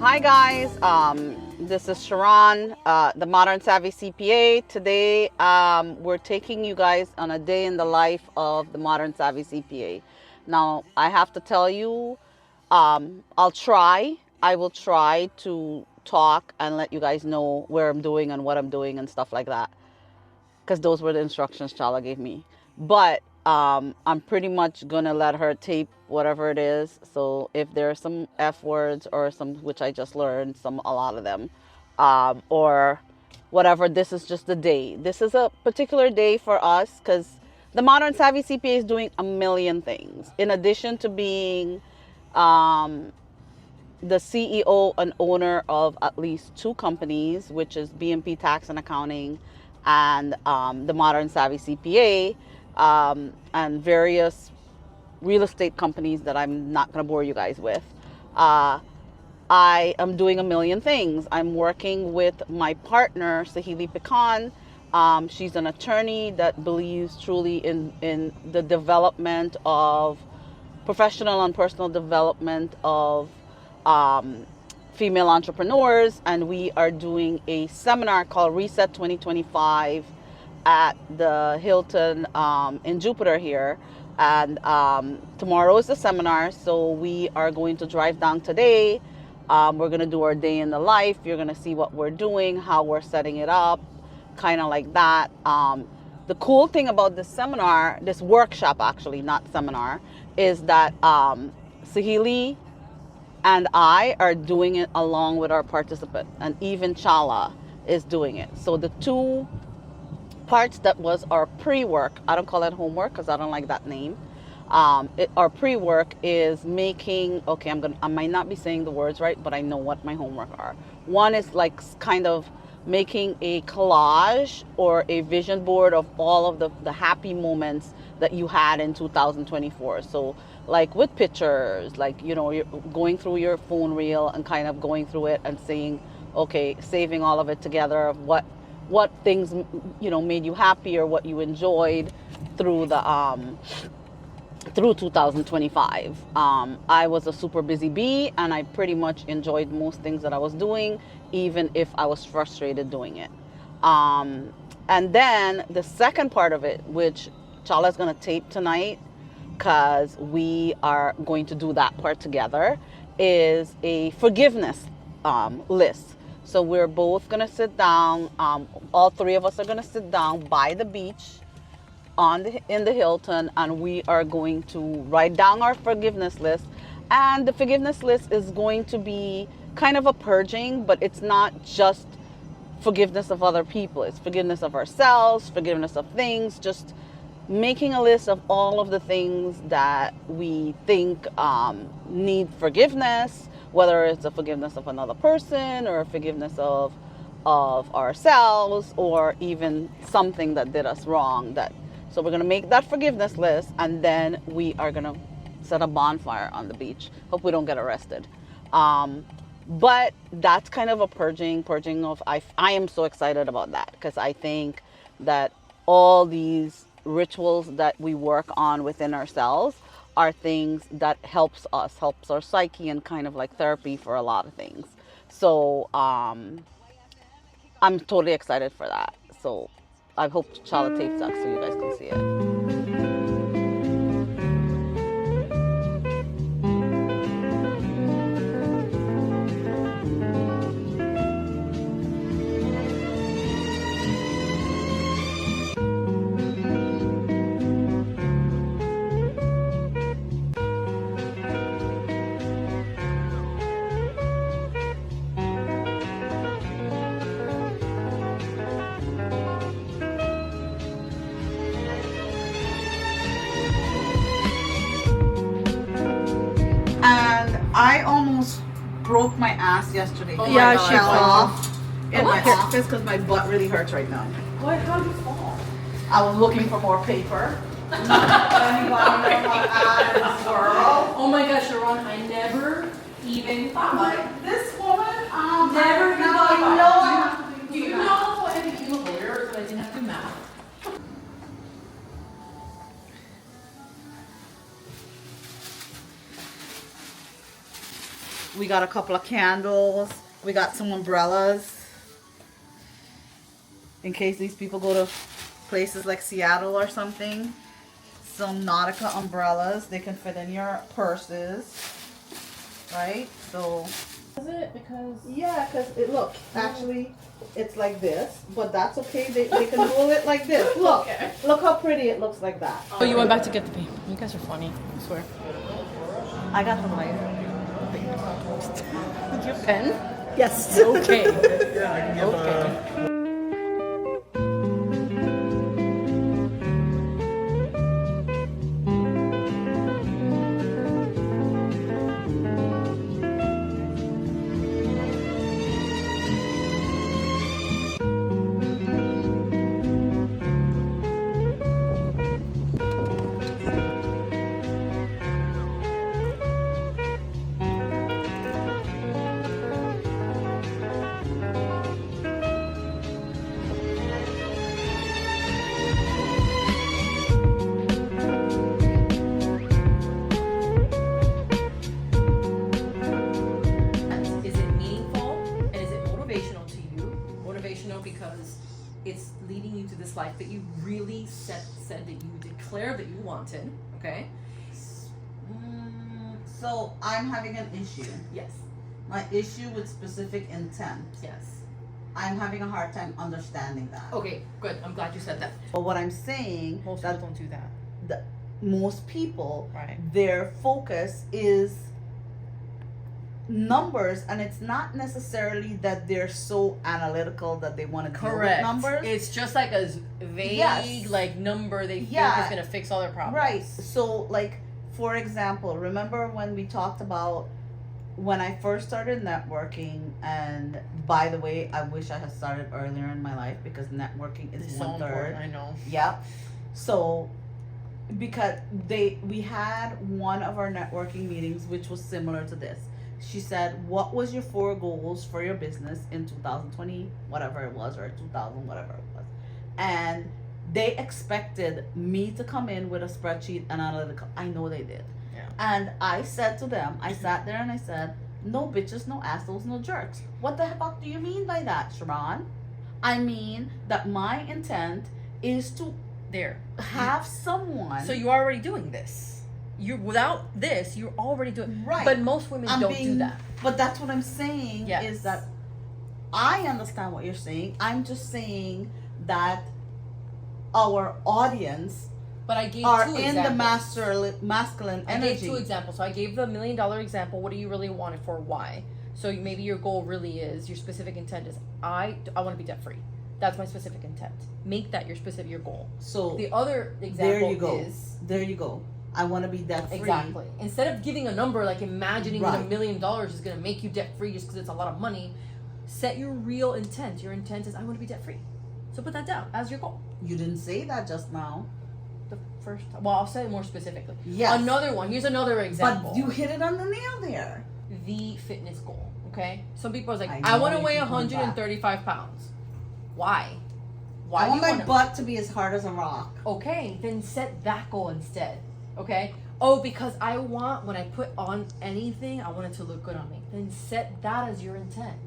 Hi guys, this is Sherron, the Modern Savvy CPA. Today we're taking you guys on a day in the life of the Modern Savvy CPA. Now I have to tell you, I will try to talk and let you guys know where I'm doing and what I'm doing and stuff like that, because those were the instructions Chala gave me. But I'm pretty much gonna let her tape whatever it is. So if there are some F words or some, which I just learned, a lot of them, or whatever, this is just the day. This is a particular day for us because the Modern Savvy CPA is doing a million things. In addition to being the CEO and owner of at least two companies, which is BMP Tax and Accounting and the Modern Savvy CPA, and various real estate companies that I'm not going to bore you guys with. I am doing a million things. I'm working with my partner, 𝐬𝐓𝐃𝐄𝐒. She's an attorney that believes truly in the development of professional and personal development of female entrepreneurs, and we are doing a seminar called Reset 2025 at the Hilton in Jupiter here. And tomorrow is the seminar, so we are going to drive down today. We're going to do our day in the life. You're going to see what we're doing, how we're setting it up, kind of like that. The cool thing about this seminar, this workshop actually, not seminar, is that 𝐬𝐓𝐃𝐄𝐒 and I are doing it along with our participant, and even Chala is doing it. So the two parts that was our pre-work, I don't call it homework because I don't like that name. Our pre-work is making, okay, I might not be saying the words right, but I know what my homework are. One is like kind of making a collage or a vision board of all of the happy moments that you had in 2024. So like with pictures, like, you're going through your phone reel and kind of going through it and saying, okay, saving all of it together of what things, made you happy or what you enjoyed through through 2025. I was a super busy bee, and I pretty much enjoyed most things that I was doing, even if I was frustrated doing it. And then the second part of it, which Chala's going to tape tonight, because we are going to do that part together, is a forgiveness list. So we're both going to sit down. All three of us are going to sit down by the beach in the Hilton, and we are going to write down our forgiveness list. And the forgiveness list is going to be kind of a purging, but it's not just forgiveness of other people. It's forgiveness of ourselves, forgiveness of things, just making a list of all of the things that we think need forgiveness, whether it's a forgiveness of another person or a forgiveness of ourselves, or even something that did us wrong. So we're going to make that forgiveness list, and then we are going to set a bonfire on the beach. Hope we don't get arrested. But that's kind of a purging of, I am so excited about that, because I think that all these rituals that we work on within ourselves are things that helps our psyche, and kind of like therapy for a lot of things. So I'm totally excited for that. So I hope Chala tapes that so you guys can see it. And I almost broke my ass yesterday. Oh yeah, she fell off in my office because my butt really hurts right now. What? How did you fall? I was looking for more paper. Anybody know how to add swirl? Oh my gosh, Sherron, I never even thought about it. This woman, Never even thought about it. I have to Do you know how I became a lawyer so I didn't have to do math? We got a couple of candles. We got some umbrellas. In case these people go to places like Seattle or something. Some Nautica umbrellas. They can fit in your purses. Right? So... Is it? Because... Yeah, because look, actually, it's like this. But that's okay. They can roll it like this. Look. Okay. Look how pretty it looks like that. Oh, you went back to get the paper. You guys are funny, I swear. I got the lighter. Did you have a pen? Yes. Okay. Yeah, I can give Okay. Is it meaningful and is it motivational to you? Motivational because it's leading you to this life that you really said that you declared that you wanted. Okay. So I'm having an issue. Yes. My issue with specific intent. Yes. I'm having a hard time understanding that. Okay. Good. I'm glad you said that. But what I'm saying, Most that people don't do that. most people, Right. their focus is numbers, and it's not necessarily that they're so analytical that they want to deal with numbers. It's just like a vague Yes. like number they think Yeah. is gonna fix all their problems. Right. So, like, for example, remember when we talked about when I first started networking, and by the way, I wish I had started earlier in my life because networking is It's so 1/3. important. I know. Yep. So, because we had one of our networking meetings which was similar to this. She said, "What was your 4 goals for your business in 2020, whatever it was, or 2000, whatever it was?" And they expected me to come in with a spreadsheet and analytical. I know they did. Yeah. And I said to them, I sat there and I said, "No bitches, no assholes, no jerks. What the fuck do you mean by that, Sherron? I mean that my intent is to There. have someone." So you're already doing this. You're without this, you're already doing. Right. But most women I'm don't being- do that. But that's what I'm saying, Yes. is that I understand what you're saying. I'm just saying that our audience But I gave are two in examples. the masculine I energy. gave 2 examples. So I gave the $1 million example. What do you really want it for? Why? So maybe your goal really is, your specific intent is, I want to be debt free. That's my specific intent. Make that your goal. So The other there example you go. is There you go. I want to be debt free. exactly, instead of giving a number like imagining that Right. $1 million is going to make you debt free just because it's a lot of money, set your real intent. Your intent is, I want to be debt free. So put that down as your goal. You didn't say that just now. The first time. Well, I'll say it more specifically. Yes. Another one. Here's another example. But you hit it on the nail there. The fitness goal. Okay. Some people are like, I I know want to you weigh keep going back. 135 pounds. Why? Why I do want you my wanna... butt to be as hard as a rock. Okay, then set that goal instead. Okay. Oh, because I want, when I put on anything, I want it to look good on me. Then set that as your intent.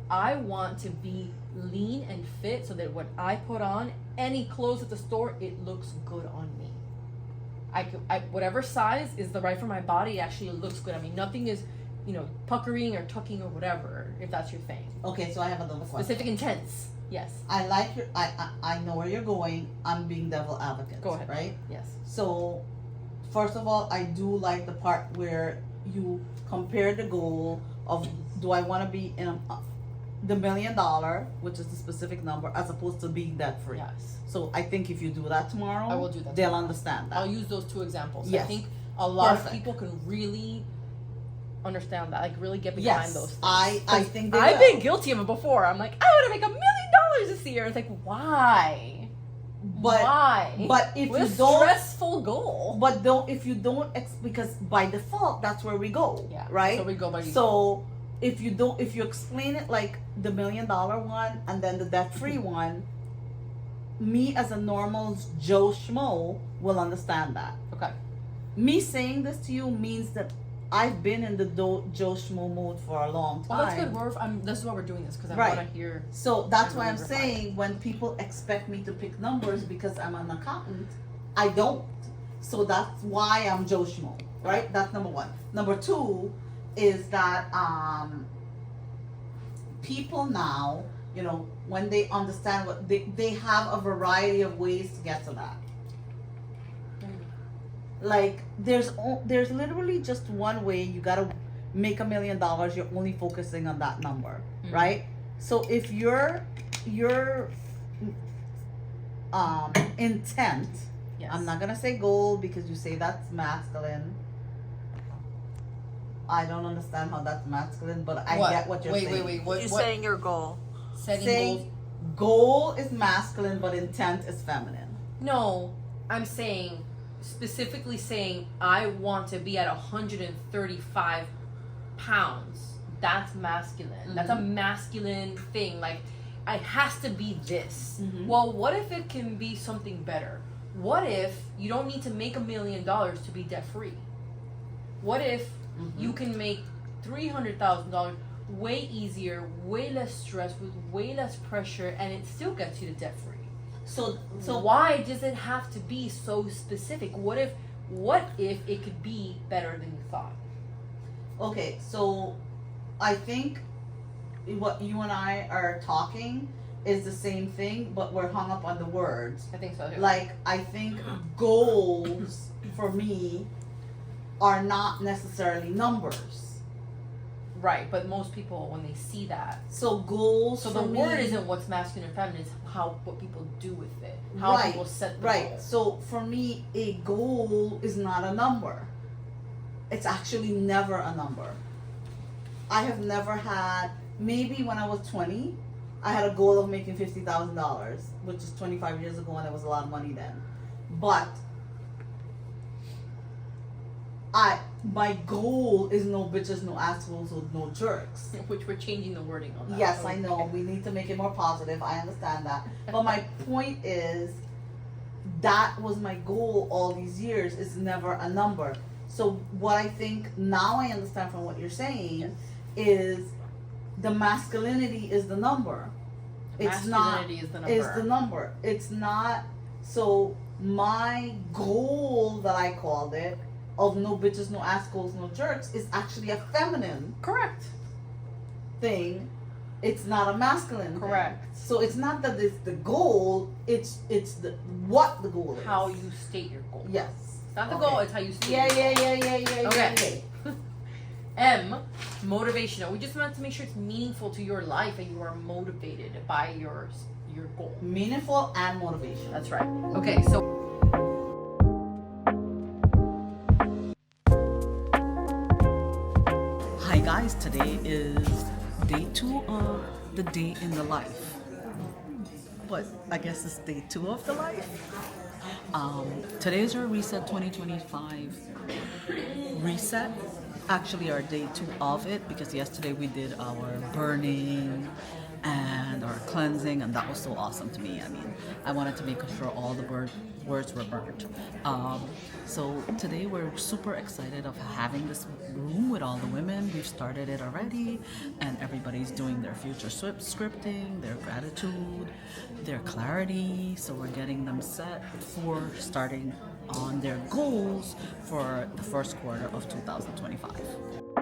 I want to be lean and fit so that when I put on any clothes at the store, it looks good on me. Whatever size is the right for my body, it actually looks good on me. Nothing is, puckering or tucking or whatever, if that's your thing. Okay, so I have another question. Specific intents. Yes. I like your. I know where you're going. I'm being devil advocate. Go ahead. Right. Yes. So, first of all, I do like the part where you compare the goal of, do I want to be in the $1 million, which is the specific number, as opposed to being debt free. Yes. So I think if you do that tomorrow, I will do that they'll tomorrow. understand that. I'll use those 2 examples. Yes. I think a lot Perfect. of people can really understand that, like really get behind Yes, those things. I think they I've will. been guilty of it before. I'm like, I want to make $1 million this year. It's like, why? But Why? but if What you a don't, stressful goal. but don't if you don't because by default that's where we go. Yeah. Right. So we go by. So if you explain it like the $1 million one and then the debt free one, me as a normal Joe Schmo will understand that. Okay. Me saying this to you means that I've been in the Joe Schmo mode for a long time. Well, that's good. This is why we're doing this, because I Right. want to hear. So that's why I'm Number saying when people expect me to pick numbers because I'm an accountant, I don't. So that's why I'm Joe Schmo, right? That's number one. Number two is that people now, you know, when they understand what they have a variety of ways to get to that. Like there's literally just one way. You gotta make $1 million. You're only focusing on that number, right? So if your intent, Yes. I'm not gonna say goal because you say that's masculine. I don't understand how that's masculine, but I get what you're saying. Wait. You're saying your goal. Setting Saying goals. goal is masculine, but intent is feminine. No, I'm saying, specifically saying, I want to be at 135 pounds. That's masculine. That's a masculine thing. Like, it has to be this. Well, what if it can be something better? What if you don't need to make $1 million to be debt free? What if you can make $300,000 way easier, way less stress, with way less pressure, and it still gets you to debt free? So why does it have to be so specific? What if it could be better than you thought? Okay, so I think what you and I are talking is the same thing, but we're hung up on the words. I think so too. Like, I think goals for me are not necessarily numbers. Right, but most people, when they see that, So goals. so for the me, word isn't what's masculine and feminine, it's what people do with it, how Right, people set the right. goal. So for me, a goal is not a number. It's actually never a number. I have never had. Maybe when I was 20, I had a goal of making $50,000, which is 25 years ago, and it was a lot of money then. But my goal is no bitches, no assholes, or no jerks. Which we're changing the wording on that. Yes, so I know. We need to make it more positive. I understand that. But my point is, that was my goal all these years. It's never a number. So what I think now I understand from what you're saying is the masculinity is the number. It's Masculinity not is the number. is the number. It's not. So my goal that I called it of no bitches, no assholes, no jerks is actually a feminine Correct. thing. It's not a masculine Correct. thing. So it's not that it's the goal, it's the what the goal is. How you state your goal. Yes. It's not the Okay. goal, it's how you state Yeah, your goal. yeah. Okay. M, motivational. We just want to make sure it's meaningful to your life and you are motivated by your goal. Meaningful and motivation. That's right. Okay, so Hi guys, today is day 2 of the day in the life. But I guess it's day 2 of the life. Today is our Reset 2025 reset. Actually, our day 2 of it, because yesterday we did our burning and our cleansing, and that was so awesome to me. I mean, I wanted to make sure all the words were burnt. So today we're super excited of having this room with all the women. We've started it already, and everybody's doing their future scripting, their gratitude, their clarity. So we're getting them set for starting on their goals for the first quarter of 2025.